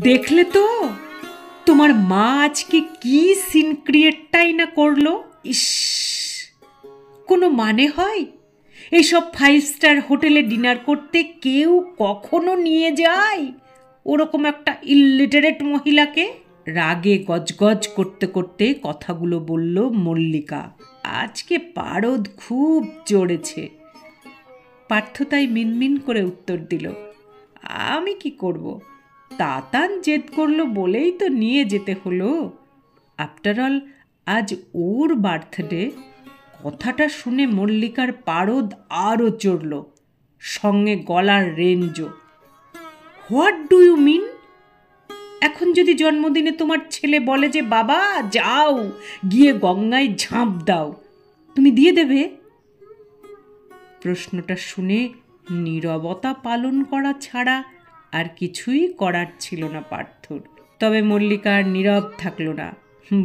দেখলে তো তোমার মা আজকে কি সিন ক্রিয়েটটাই না করলো। ইস, কোনো মানে হয়? এইসব 5 স্টার হোটেলে ডিনার করতে কেউ কখনো নিয়ে যায় ওরকম একটা ইলিটারেট মহিলাকে? রাগে গজগজ করতে করতে কথাগুলো বলল মল্লিকা। আজকে পারদ খুব চড়েছে। পার্থ তাই মিনমিন করে উত্তর দিল, আমি কি করব, তাতান জেদ করলো বলেই তো নিয়ে যেতে হলো। আফটার অল আজ ওর বার্থডে। কথাটা শুনে মল্লিকার পারদ আরও চড়ল, সঙ্গে গলার রেঞ্জও। What do you mean? এখন যদি জন্মদিনে তোমার ছেলে বলে যে বাবা যাও গিয়ে গঙ্গায় ঝাঁপ দাও, তুমি দিয়ে দেবে? প্রশ্নটা শুনে নীরবতা পালন করা ছাড়া আর কিছুই করার ছিল না পার্থর। তবে মল্লিকা আর নীরব থাকলো না,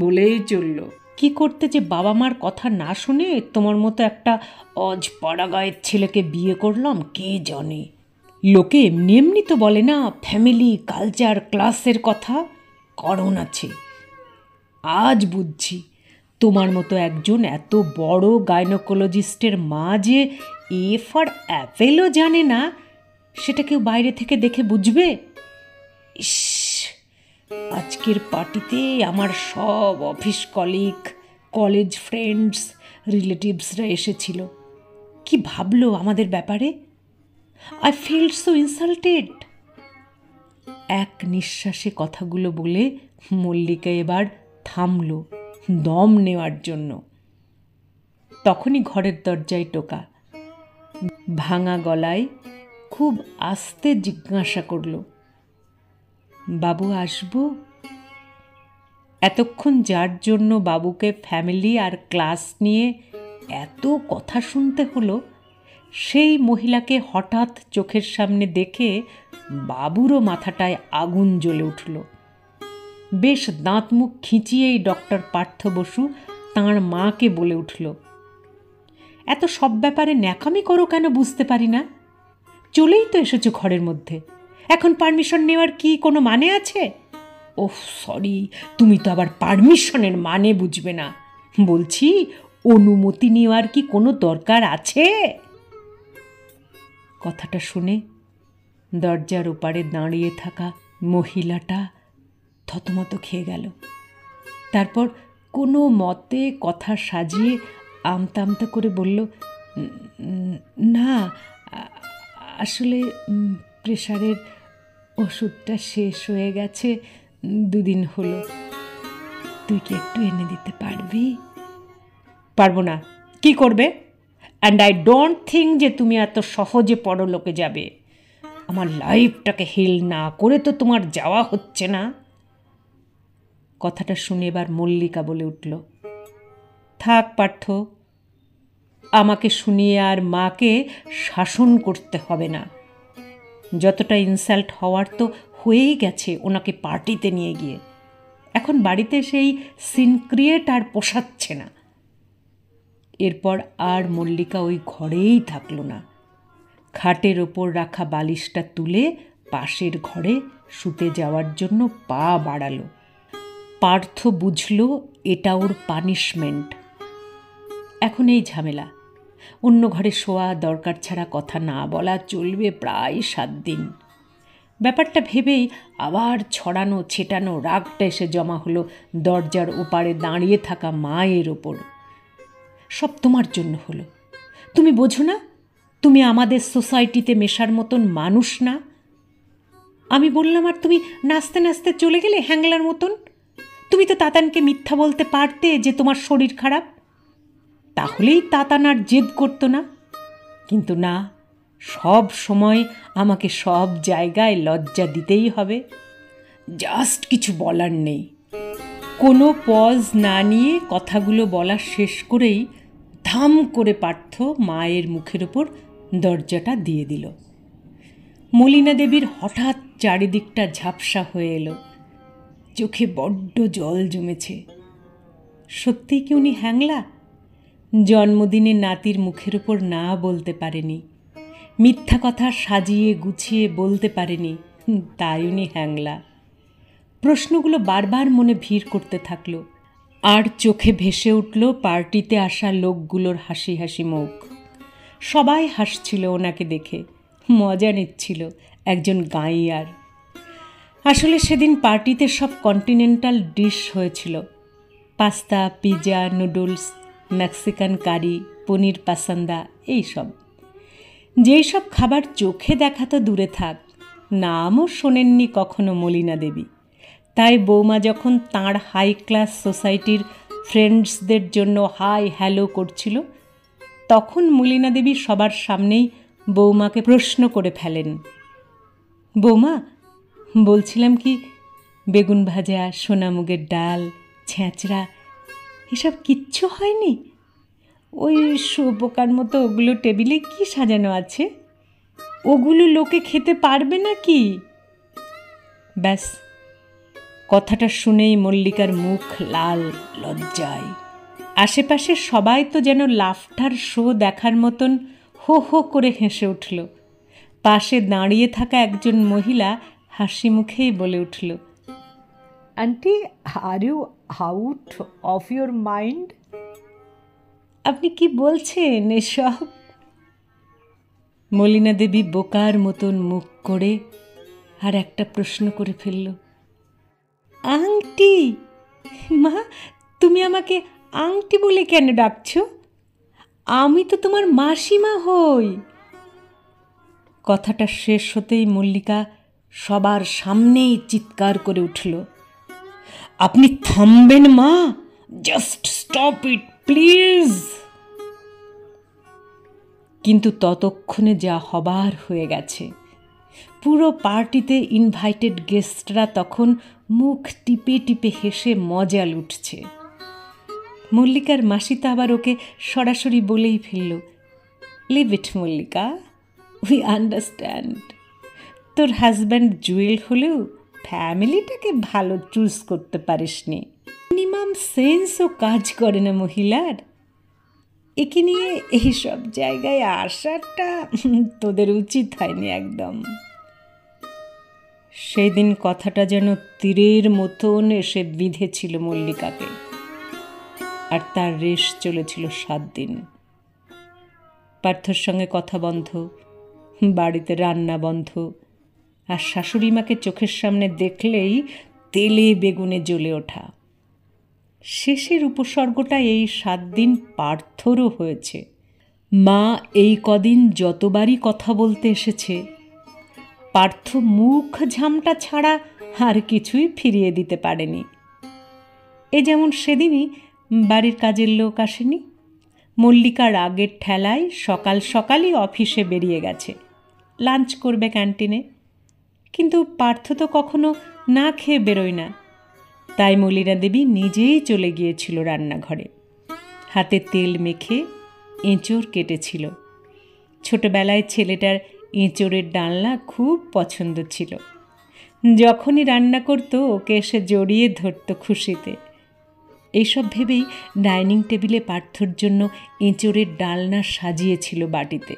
বলেই চলল, কি করতে যে বাবা মার কথা না শুনে তোমার মতো একটা অজপাড়া গায়ের ছেলেকে বিয়ে করলাম কে জানে। লোকে এমনি এমনি তো বলে না ফ্যামিলি কালচার ক্লাসের কথা, কারণ আছে। আজ বুঝছি তোমার মতো একজন এত বড় গাইনোকোলজিস্টের মা যে এ ফর অ্যাপেলও জানে না, সেটা কেউ বাইরে থেকে দেখে বুঝবে? ইস, আজকের পার্টিতে আমার সব অফিস কলিগ, কলেজ ফ্রেন্ডস, রিলেটিভসরা এসেছিল। কি ভাবলো আমাদের ব্যাপারে? I feel so insulted. এক নিঃশ্বাসে কথাগুলো বলে মল্লিকা এবার থামল দম নেওয়ার জন্য। তখনই ঘরের দরজায় টোকা। ভাঙা গলায় খুব আস্তে জিজ্ঞাসা করল, বাবু আসবো? এতক্ষণ যার জন্য বাবুকে ফ্যামিলি আর ক্লাস নিয়ে এত কথা শুনতে হলো, সেই মহিলাকে হঠাৎ চোখের সামনে দেখে বাবুরও মাথাটায় আগুন জ্বলে উঠল। বেশ দাঁত মুখ খিঁচিয়েই ডক্টর পার্থ বসু তাঁর মাকে বলে উঠল, এত সব ব্যাপারে ন্যাকামি করো কেন বুঝতে পারি না। চলেই তো এসেছো ঘরের মধ্যে, এখন পারমিশন নেওয়ার কি কোনো মানে আছে? ওহ সরি, তুমি তো আবার পারমিশনের মানে বুঝবে না। বলছি অনুমতি নেওয়ার কি কোনো দরকার আছে? কথাটা শুনে দরজার ওপারে দাঁড়িয়ে থাকা মহিলাটা থতমত খেয়ে গেল। তারপর কোনো মতে কথা সাজিয়ে আমতা আমতা করে বলল, না আসলে প্রেশারের ওষুধটা শেষ হয়ে গেছে, 2 দিন হলো। তুই কি একটু এনে দিতে পারবি? পারবো না। কি করবে? অ্যান্ড আই ডোন্ট থিঙ্ক যে তুমি এত সহজে পরলোকে যাবে। আমার লাইফটাকে হিল না করে তো তোমার যাওয়া হচ্ছে না। কথাটা শুনে এবার মল্লিকা বলে উঠল, থাক পার্থ, আমাকে শুনিয়ে আর মাকে শাসন করতে হবে না। যতটা ইনসাল্ট হওয়ার তো হয়েই গেছে ওনাকে পার্টিতে নিয়ে গিয়ে। এখন বাড়িতে সেই সিন ক্রিয়েট আর পোষাচ্ছে না। এরপর আর মল্লিকা ওই ঘরেই থাকলো না। খাটের ওপর রাখা বালিশটা তুলে পাশের ঘরে শুতে যাওয়ার জন্য পা বাড়ালো। পার্থ বুঝল এটা ওর পানিশমেন্ট। এখন এই ঝামেলা, অন্য ঘরে শোয়া দরকার ছাড়া কথা না বলা চলবে প্রায় 7 দিন। ব্যাপারটা ভেবেই আবার ছড়ানো ছেটানো রাগটা এসে জমা হলো দরজার ওপারে দাঁড়িয়ে থাকা মায়ের ওপর। সব তোমার জন্য হলো। তুমি বোঝো না তুমি আমাদের সোসাইটিতে মেশার মতন মানুষ না। আমি বললাম আর তুমি নাচতে নাচতে চলে গেলে হ্যাংলার মতন। তুমি তো তাতানকে মিথ্যা বলতে পারতে যে তোমার শরীর খারাপ, তাহলেই তাতান আর জেদ করতো না। কিন্তু না, সব সময় আমাকে সব জায়গায় লজ্জা দিতেই হবে। জাস্ট কিছু বলার নেই। কোনো পজ না নিয়ে কথাগুলো বলা শেষ করেই ধাম করে পার্থ মায়ের মুখের ওপর দরজাটা দিয়ে দিল। মলিনা দেবীর হঠাৎ চারিদিকটা ঝাপসা হয়ে এলো, চোখে বড্ড জল জমেছে। সত্যিই কি উনি হ্যাংলা? জন্মদিনে নাতির মুখের ওপর না বলতে পারেনি, মিথ্যা কথা সাজিয়ে গুছিয়ে বলতে পারেনি, তাই উনি হ্যাংলা। প্রশ্নগুলো বারবার মনে ভিড় করতে থাকলো, আর চোখে ভেসে উঠল পার্টিতে আসা লোকগুলোর হাসি হাসি মুখ। সবাই হাসছিল ওনাকে দেখে, মজা নিচ্ছিল একজন গাইয়ার। আসলে সেদিন পার্টিতে সব কন্টিনেন্টাল ডিশ হয়েছিল, পাস্তা, পিৎজা, নুডলস, মেক্সিকান কারি, পনির পাসান্দা, এইসব। যেই সব খাবার চোখে দেখা তো দূরে থাক, নামও শোনেননি কখনো মলিনা দেবী। তাই বৌমা যখন তাঁর হাই ক্লাস সোসাইটির ফ্রেন্ডসদের জন্য হাই হ্যালো করছিল, তখন মলিনা দেবী সবার সামনেই বৌমাকে প্রশ্ন করে ফেলেন, বৌমা, বলছিলাম কি বেগুন ভাজা, সোনামুগের ডাল, ছেঁচড়া এসব কিচ্ছু হয়নি? ওই শুয়োপোকার মতো ওগুলো টেবিলে কি সাজানো আছে? ওগুলো লোকে খেতে পারবে নাকি? ব্যাস, কথাটা শুনেই মল্লিকার মুখ লাল লজ্জায়। আশেপাশে সবাই তো যেন লাফটার শো দেখার মতন হো হো করে হেসে উঠল। পাশে দাঁড়িয়ে থাকা একজন মহিলা হাসি মুখেই বলে উঠল, aunty, are you out of your mind? আপনি কি বলছেন এসব? মলিনা দেবী বোকার মতন মুখ করে আর একটা প্রশ্ন করে ফেলল, আংটি? মা, তুমি আমাকে আংটি বলে কেন ডাকছ? আমি তো তোমার মাসিমা হই। কথাটা শেষ হতেই মল্লিকা সবার সামনেই চিৎকার করে উঠল, আপনি থামবেন মা? Just stop it please. কিন্তু ততক্ষণে যা হবার হয়ে গেছে। পুরো পার্টিতে ইনভাইটেড গেস্টরা তখন মুখ টিপে টিপে হেসে মজা লুটছে। মল্লিকার মাসিতা আবার ওকে সরাসরি বলেই ফেলল, leave it Mallika, we understand. তোর হাজব্যান্ড জুয়েল হলেও ফ্যামিলিটাকে ভালো চুজ করতে পারিসনি। মিনিমাম সেন্সও কাজ করে না মহিলার। একে নিয়ে এইসব জায়গায় আসাটা তোদের উচিত হয়নি একদম। সেই দিন কথাটা যেন তীরের মতন এসে বিঁধেছিল মল্লিকাকে, আর তার রেশ চলেছিল 7 দিন। পার্থর সঙ্গে কথা বন্ধ, বাড়িতে রান্না বন্ধ, আর শাশুড়ি মাকে চোখের সামনে দেখলেই তেলে বেগুনে জ্বলে ওঠা। শেষের উপসর্গটা এই 7 দিন পার্থরও হয়েছে। মা এই কদিন যতবারই কথা বলতে এসেছে, পার্থ মুখ ঝামটা ছাড়া আর কিছুই ফিরিয়ে দিতে পারেনি। এ যেমন সেদিনই বাড়ির কাজের লোক আসেনি, মল্লিকার আগের ঠেলায় সকাল সকালই অফিসে বেরিয়ে গেছে, লাঞ্চ করবে ক্যান্টিনে। কিন্তু পার্থ তো কখনো না খেয়ে বেরোয় না, তাই মলিনা দেবী নিজেই চলে গিয়েছিল রান্নাঘরে। হাতে তেল মেখে এঁচোড় কেটেছিল। ছোটবেলায় ছেলেটার এঁচোড়ের ডালনা খুব পছন্দ ছিল। যখনই রান্না করত ওকে এসে জড়িয়ে ধরত খুশিতে। এইসব ভেবেই ডাইনিং টেবিলে পার্থর জন্য এঁচোড়ের ডালনা সাজিয়েছিল বাটিতে।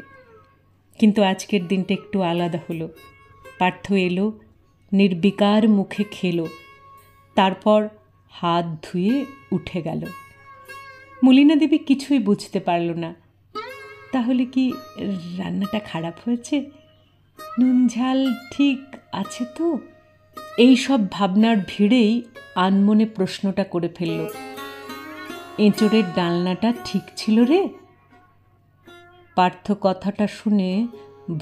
কিন্তু আজকের দিনটা একটু আলাদা হলো। পার্থ এলো, নির্বিকার মুখে খেলো, তারপর হাত ধুয়ে উঠে গেল। মলিনা দেবী কিছুই বুঝতে পারল না। তাহলে কি রান্নাটা খারাপ হয়েছে? নুন ঝাল ঠিক আছে তো? এই সব ভাবনার ভিড়েই আনমনে প্রশ্নটা করে ফেলল, এঁচোড়ের ডালনাটা ঠিক ছিল রে? পার্থ কথাটা শুনে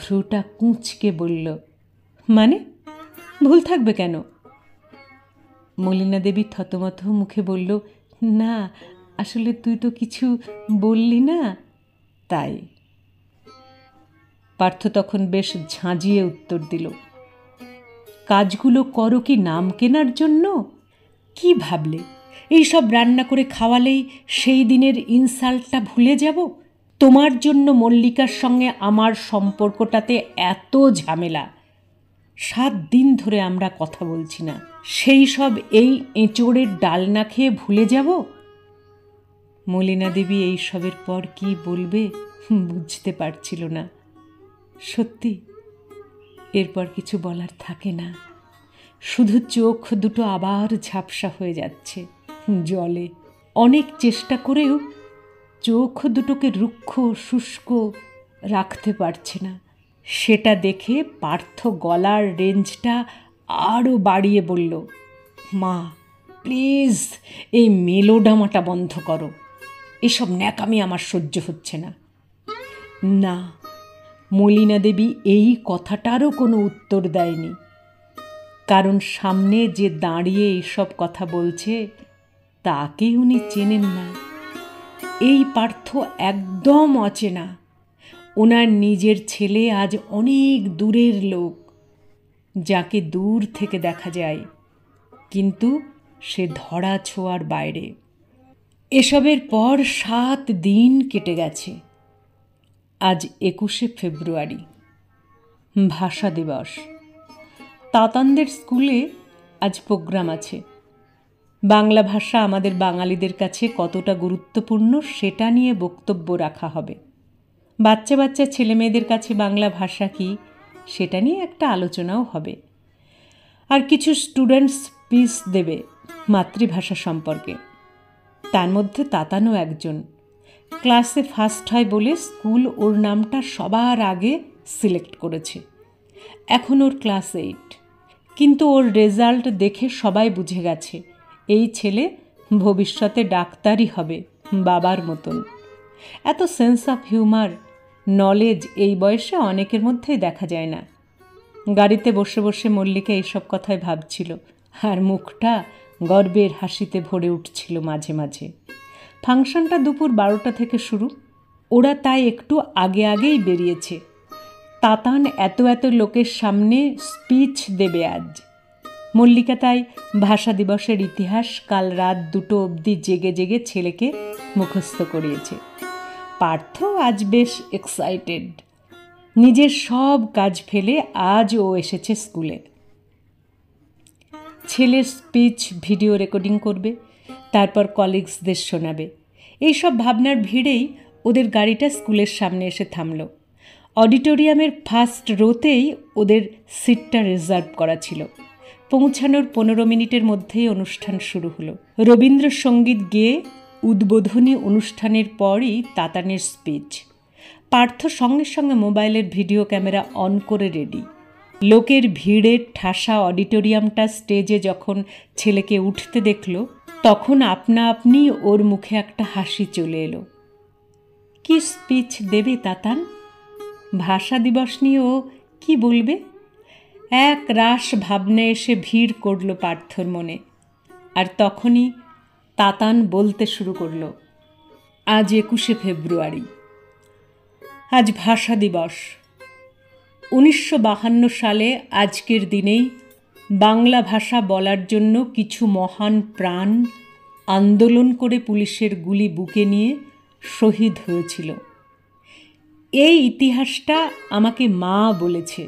ভ্রুটা কুঁচকে বলল, মানে ভুল থাকবে কেন? মলিনা দেবী থতমত মুখে বলল, না আসলে তুই তো কিছু বললি না, তাই। পার্থ তখন বেশ ঝাঁঝিয়ে উত্তর দিল, কাজগুলো করো কি নাম কেনার জন্য? কি ভাবলে এইসব রান্না করে খাওয়ালেই সেই দিনের ইনসাল্টটা ভুলে যাব? তোমার জন্য মল্লিকার সঙ্গে আমার সম্পর্কটাতে এত ঝামেলা, 7 দিন ধরে আমরা কথা বলছি না, সেই সব এই এঁচোড়ের ডালনা খেয়ে ভুলে যাব? মলিনা দেবী এই সবের পর কি বলবে বুঝতে পারছিল না। সত্যি এরপর কিছু বলার থাকে না। শুধু চোখ দুটো আবার ঝাপসা হয়ে যাচ্ছে জলে। অনেক চেষ্টা করেও চোখ দুটোকে রুক্ষ শুষ্ক রাখতে পারছে না। সেটা দেখে পার্থ গলার রেঞ্জটা আরও বাড়িয়ে বলল, মা প্লিজ এই মেলোড্রামাটা বন্ধ করো, এসব ন্যাকামি আমার সহ্য হচ্ছে না। না, মলিনা দেবী এই কথাটারও কোনো উত্তর দেয়নি, কারণ সামনে যে দাঁড়িয়ে এইসব কথা বলছে তাকে উনি চেনেন না। এই পার্থ একদম অচেনা। ওনার নিজের ছেলে আজ অনেক দূরের লোক, যাকে দূর থেকে দেখা যায়, কিন্তু সে ধরা ছোঁয়ার বাইরে। এসবের পর 7 দিন কেটে গেছে। আজ 21শে ফেব্রুয়ারি, ভাষা দিবস। তাতানদের স্কুলে আজ প্রোগ্রাম আছে। বাংলা ভাষা আমাদের বাঙালিদের কাছে কতটা গুরুত্বপূর্ণ সেটা নিয়ে বক্তব্য রাখা হবে। বাচ্চা বাচ্চা ছেলেমেয়েদের কাছে বাংলা ভাষা কি সেটা নিয়ে একটা আলোচনাও হবে। আর কিছু স্টুডেন্টস স্পিচ দেবে মাতৃভাষা সম্পর্কে। তার মধ্যে তাতানও একজন। ক্লাসে ফার্স্ট হয় বলে স্কুল ওর নামটা সবার আগে সিলেক্ট করেছে। এখন ওর ক্লাস 8, কিন্তু ওর রেজাল্ট দেখে সবাই বুঝে গেছে এই ছেলে ভবিষ্যতে ডাক্তারই হবে বাবার মতন। এত সেন্স অফ হিউমার, নলেজ এই বয়সে অনেকের মধ্যেই দেখা যায় না। গাড়িতে বসে বসে মল্লিকা এইসব কথাই ভাবছিল, আর মুখটা গর্বের হাসিতে ভরে উঠছিল মাঝে মাঝে। ফাংশনটা দুপুর 12টা থেকে শুরু। ওরা তাই একটু আগে আগেই বেরিয়েছে। তাতান এত এত লোকের সামনে স্পিচ দেবে আজ। মল্লিকা তাই ভাষা দিবসের ইতিহাস কাল রাত 2টো অবধি জেগে জেগে ছেলেকে মুখস্থ করিয়েছে। পার্থ আজ বেশ এক্সাইটেড। নিজের সব কাজ ফেলে আজ ও এসেছে স্কুলে। ছেলের স্পিচ ভিডিও রেকর্ডিং করবে, তারপর কলিগসদের শোনাবে। এইসব ভাবনার ভিড়েই ওদের গাড়িটা স্কুলের সামনে এসে থামল। অডিটোরিয়ামের ফার্স্ট রোতেই ওদের সিটটা রিজার্ভ করা ছিল। পৌঁছানোর 15 মিনিটের মধ্যেই অনুষ্ঠান শুরু হলো। রবীন্দ্রসঙ্গীত গেয়ে উদ্বোধনী অনুষ্ঠানের পরই তাতানের স্পিচ। পার্থ সঙ্গে সঙ্গে মোবাইলের ভিডিও ক্যামেরা অন করে রেডি। লোকের ভিড়ে ঠাসা অডিটোরিয়ামটা স্টেজে যখন ছেলেকে উঠতে দেখল, তখন আপনা আপনি ওর মুখে একটা হাসি চলে এলো। কি স্পিচ দেবে তাতান? ভাষা দিবস নিয়ে ও কি বলবে? এক রাশ ভাবনা এসে ভিড় করল পার্থর মনে। আর তখনই তাতান বলতে শুরু করল, আজ 21শে ফেব্রুয়ারি, আজ ভাষা দিবস। 1952 সালে আজকের দিনেই বাংলা ভাষা বলার জন্য কিছু মহান প্রাণ আন্দোলন করে পুলিশের গুলি বুকে নিয়ে শহীদ হয়েছিল। এই ইতিহাসটা আমাকে মা বলেছে,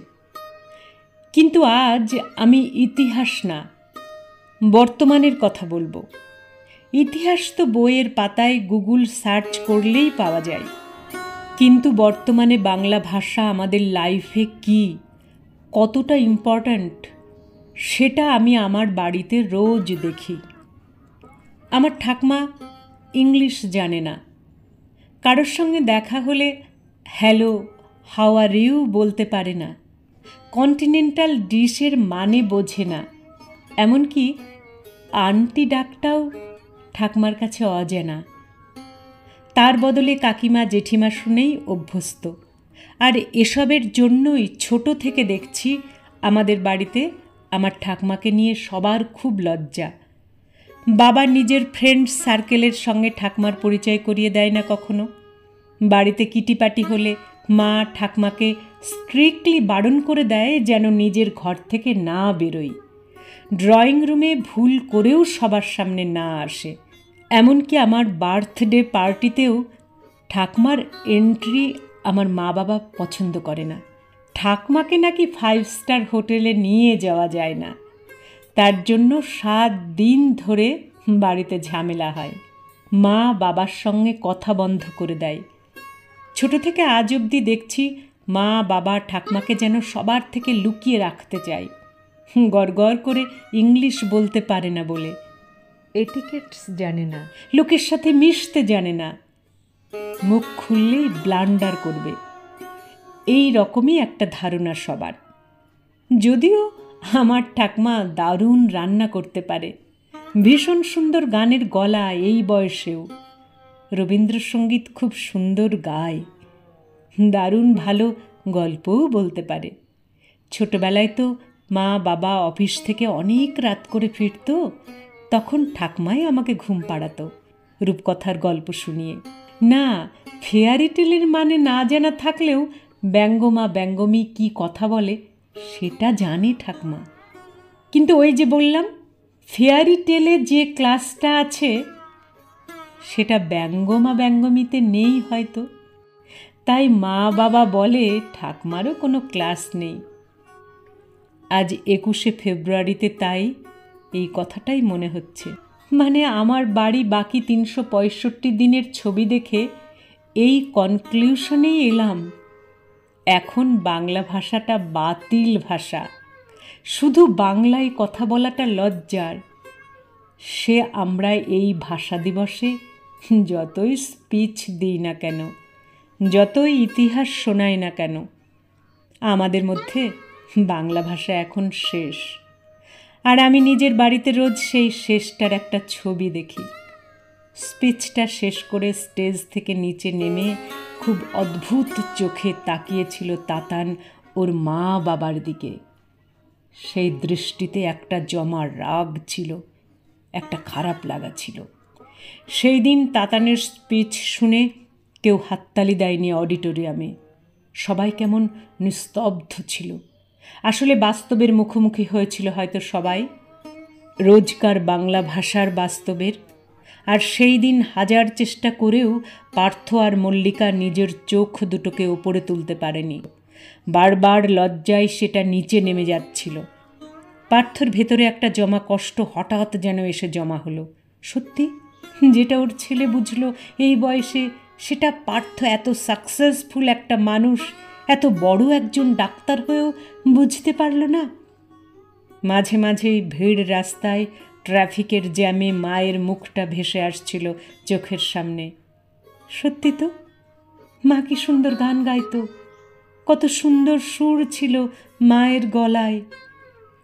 কিন্তু আজ আমি ইতিহাস না, বর্তমানের কথা বলবো। ইতিহাস তো বইয়ের পাতায় গুগল সার্চ করলেই পাওয়া যায়, কিন্তু বর্তমানে বাংলা ভাষা আমাদের লাইফে কি, কতটা ইম্পর্ট্যান্ট, সেটা আমি আমার বাড়িতে রোজ দেখি। আমার ঠাকমা ইংলিশ জানে না। কারোর সঙ্গে দেখা হলে হ্যালো, হাউ আর ইউ বলতে পারে না। কন্টিনেন্টাল ডিশের মানে বোঝে না। এমনকি আন্টি ডাকটাও ঠাকমার কাছে অজানা। তার বদলে কাকিমা জেঠিমা শুনেই অভ্যস্ত। আর এসবের জন্যই ছোট থেকে দেখছি আমাদের বাড়িতে আমার ঠাকমাকে নিয়ে সবার খুব লজ্জা। বাবা নিজের ফ্রেন্ড সার্কেলের সঙ্গে ঠাকমার পরিচয় করিয়ে দেয় না কখনো। বাড়িতে কিটিপাটি হলে মা ঠাকমাকে স্ট্রিক্টলি বারণ করে দেয় যেন নিজের ঘর থেকে না বেরোই। ড্রয়িং রুমে ভুল করেও সবার সামনে না আসে। এমনকি আমার বার্থডে পার্টিতেও ঠাকমার এন্ট্রি আমার মা বাবা পছন্দ করে না। ঠাকমাকে নাকি 5 স্টার হোটেলে নিয়ে যাওয়া যায় না। তার জন্য 7 দিন ধরে বাড়িতে ঝামেলা হয়। মা বাবার সঙ্গে কথা বন্ধ করে দেয়। ছোট থেকে আজ অবধি দেখছি মা বাবা ঠাকমাকে যেন সবার থেকে লুকিয়ে রাখতে চায়। গড়গড় করে ইংলিশ বলতে পারে না বলে, এটিকেটস জানে না, লোকের সাথে মিশতে জানে না, মুখ খুললেই ব্লান্ডার করবে, এই রকমই একটা ধারণা সবার। যদিও আমার ঠাকমা দারুণ রান্না করতে পারে, ভীষণ সুন্দর গানের গলা এই বয়সেও, রবীন্দ্রসঙ্গীত খুব সুন্দর গায়, দারুণ ভালো গল্পও বলতে পারে। ছোটবেলায় তো মা বাবা অফিস থেকে অনেক রাত করে ফিরত, তখন ঠাকমাই আমাকে ঘুম পাড়াতো রূপকথার গল্প শুনিয়ে। না, ফেয়ারি টেলের মানে না জানা থাকলেও ব্যঙ্গমা ব্যঙ্গমী কি কথা বলে সেটা জানে ঠাকমা। কিন্তু ওই যে বললাম, ফেয়ারি টেলে যে ক্লাসটা আছে সেটা ব্যঙ্গমা ব্যঙ্গমীতে নেই হয়তো, তাই মা বাবা বলে ঠাকমারও কোনো ক্লাস নেই। আজ 21শে ফেব্রুয়ারিতে তাই এই কথাটাই মনে হচ্ছে। মানে আমার বাড়ি বাকি 365 দিনের ছবি দেখে এই কনক্লিউশনেই এলাম, এখন বাংলা ভাষাটা বাতিল ভাষা, শুধু বাংলায় কথা বলাটা লজ্জার। সে আমরা এই ভাষা দিবসে যতই স্পিচ দিই না কেন, যতই ইতিহাস শোনাই না কেন, আমাদের মধ্যে বাংলা ভাষা এখন শেষ। আর আমি নিজের বাড়িতে রোজ সেই শেষটার একটা ছবি দেখি। স্পিচটা শেষ করে স্টেজ থেকে নিচে নেমে খুব অদ্ভুত চোখে তাকিয়েছিল তাতান ওর মা বাবার দিকে। সেই দৃষ্টিতে একটা জমা রাগ ছিল, একটা খারাপ লাগা ছিল। সেই দিন তাতানের স্পিচ শুনে কেউ হাততালি দেয়নি অডিটোরিয়ামে, সবাই কেমন নিস্তব্ধ ছিল। আসলে বাস্তবের মুখোমুখি হয়েছিল হয়তো সবাই, রোজকার বাংলা ভাষার বাস্তবের। আর সেই দিন হাজার চেষ্টা করেও পার্থ আর মল্লিকা নিজের চোখ দুটোকে ওপরে তুলতে পারেনি, বারবার লজ্জায় সেটা নিচে নেমে যাচ্ছিল। পার্থর ভেতরে একটা জমা কষ্ট হঠাৎ যেন এসে জমা হলো। সত্যি, যেটা ওর ছেলে বুঝলো এই বয়সে, সেটা পার্থ এত সাকসেসফুল একটা মানুষ, এত বড় একজন ডাক্তার হয়েও বুঝতে পারল না। মাঝে মাঝেই ভিড় রাস্তায়, ট্রাফিকের জ্যামে মায়ের মুখটা ভেসে আসছিল চোখের সামনে। সত্যি তো, মা কি সুন্দর গান গাইতো, কত সুন্দর সুর ছিল মায়ের গলায়।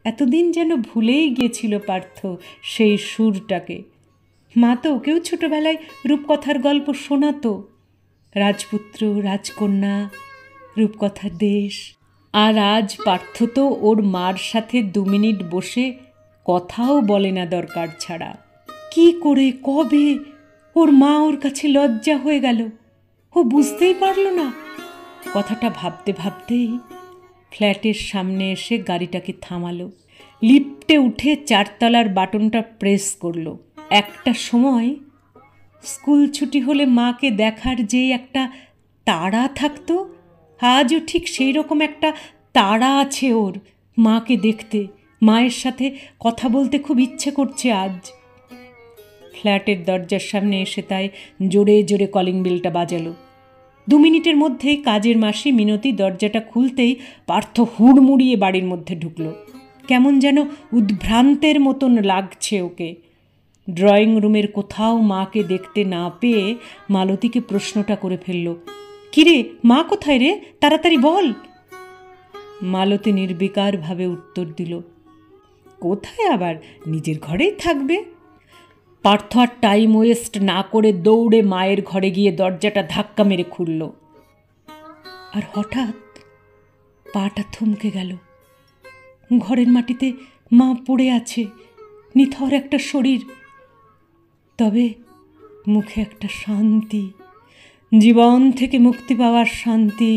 এতদিন যেন ভুলেই গিয়েছিল পার্থ সেই সুরটাকে। মা তো ওকেও ছোটবেলায় রূপকথার গল্প শোনাতো, রাজপুত্র, রাজকন্যা, রূপকথার দেশ। আর আজ পার্থ তো ওর মার সাথে 2 মিনিট বসে কথাও বলে না দরকার ছাড়া। কি করে, কবে ওর মা ওর কাছে লজ্জা হয়ে গেল, ও বুঝতেই পারল না। কথাটা ভাবতে ভাবতেই ফ্ল্যাটের সামনে এসে গাড়িটাকে থামালো, লিফটে উঠে 4 তলার বাটনটা প্রেস করলো। একটা সময় স্কুল ছুটি হলে মাকে দেখার যে একটা তাড়া থাকতো, আজও ঠিক সেই রকম একটা তাড়া আছে ওর, মাকে দেখতে, মায়ের সাথে কথা বলতে খুব ইচ্ছে করছে আজ। ফ্ল্যাটের দরজার সামনে এসে তাই জোরে জোরে কলিং বেলটা বাজালো। 2 মিনিটের মধ্যেই কাজের মাসি মিনতি দরজাটা খুলতেই পার্থ হুড়মুড়িয়ে বাড়ির মধ্যে ঢুকলো। কেমন যেন উদ্ভ্রান্তের মতন লাগছে ওকে। ড্রয়িং রুমের কোথাও মাকে দেখতে না পেয়ে মালতীকে প্রশ্নটা করে ফেলল, কিরে, মা কোথায় রে, তাড়াতাড়ি বল। মালতী নির্বিকারভাবে উত্তর দিল, কোথায় আবার, নিজের ঘরেই থাকবে। পার্থ আর টাইম ওয়েস্ট না করে দৌড়ে মায়ের ঘরে গিয়ে দরজাটা ধাক্কা মেরে খুলল। আর হঠাৎ পাটা থমকে গেল। ঘরের মাটিতে মা পড়ে আছে, নিথর একটা শরীর, তবে মুখে একটা শান্তি, জীবন থেকে মুক্তি পাওয়ার শান্তি।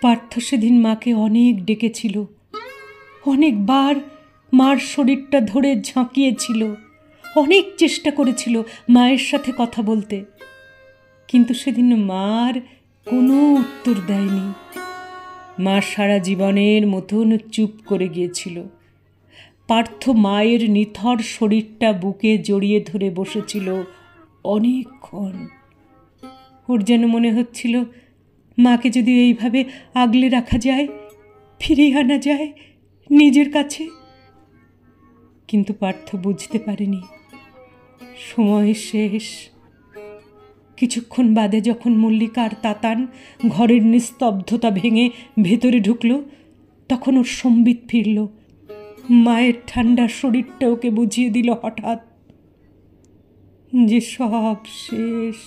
পার্থ সেদিন মাকে অনেক ডেকেছিল, অনেকবার মার শরীরটা ধরে ঝাঁকিয়েছিল, অনেক চেষ্টা করেছিল মায়ের সাথে কথা বলতে, কিন্তু সেদিন মার কোনো উত্তর দেয়নি। মা সারা জীবনের মতন চুপ করে গিয়েছিল। পার্থ মায়ের নিথর শরীরটা বুকে জড়িয়ে ধরে বসেছিল অনেকক্ষণ। ওর যেন মনে হচ্ছিল, মাকে যদি এইভাবে আগলে রাখা যায়, ফিরিয়ে আনা যায় নিজের কাছে, কিন্তু পার্থ বুঝতে পারেনি সময় শেষ। কিছুক্ষণ বাদে যখন মল্লিকার তাতান ঘরের নিস্তব্ধতা ভেঙে ভেতরে ঢুকল, তখন ওর সম্বিত ফিরল। মায়ের ঠান্ডা শরীরটা ওকে বুঝিয়ে দিল হঠাৎ যে সব শেষ।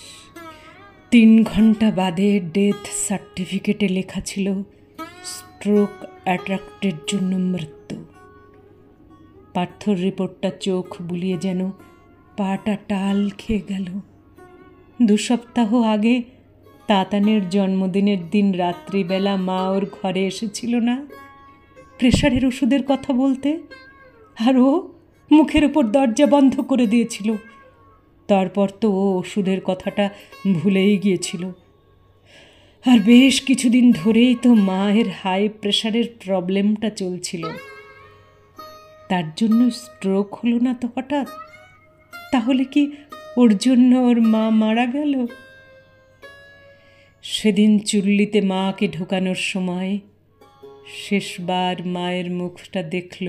3 ঘন্টা বাদে ডেথ সার্টিফিকেটে লেখা ছিল স্ট্রোক অ্যাট্রাক্টের জন্য মৃত্যু। পার্থর রিপোর্টটা চোখ বুলিয়ে যেন পাটা টাল খেয়ে গেল। 2 সপ্তাহ আগে তাতানের জন্মদিনের দিন রাত্রিবেলা মা ওর ঘরে এসেছিল না প্রেশারের ওষুধের কথা বলতে, আর ও মুখের ওপর দরজা বন্ধ করে দিয়েছিল। তারপর তো ও ওষুধের কথাটা ভুলেই গিয়েছিল। আর বেশ কিছুদিন ধরেই তো মায়ের হাই প্রেশারের প্রবলেমটা চলছিল। তার জন্য স্ট্রোক হলো না তো হঠাৎ? তাহলে কি ওর জন্য ওর মা মারা গেল? সেদিন চুল্লিতে মাকে ঢোকানোর সময় শেষবার মায়ের মুখটা দেখল,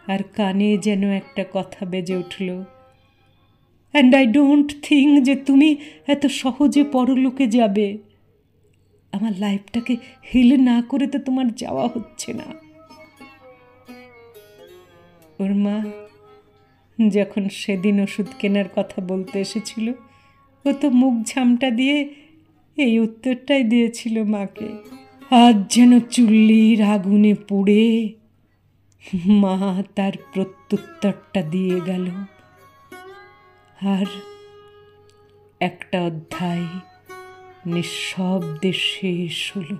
আর কানে যেন একটা কথা বেজে উঠল, অ্যান্ড আই ডোন্ট থিঙ্ক যে তুমি এত সহজে পরলোকে যাবে। আমার লাইফটাকে হিল না করে তো তোমার যাওয়া হচ্ছে না। ওর মা যখন সেদিন ওষুধ কেনার কথা বলতে এসেছিল, ও তো মুখ ঝামটা দিয়ে এই উত্তরটাই দিয়েছিল মাকে। আজ যেন চুল্লির আগুনে পুড়ে মা তার প্রত্যুত্তরটা দিয়ে গেল, আর একটা অধ্যায় নিঃশব্দে শেষ হলো।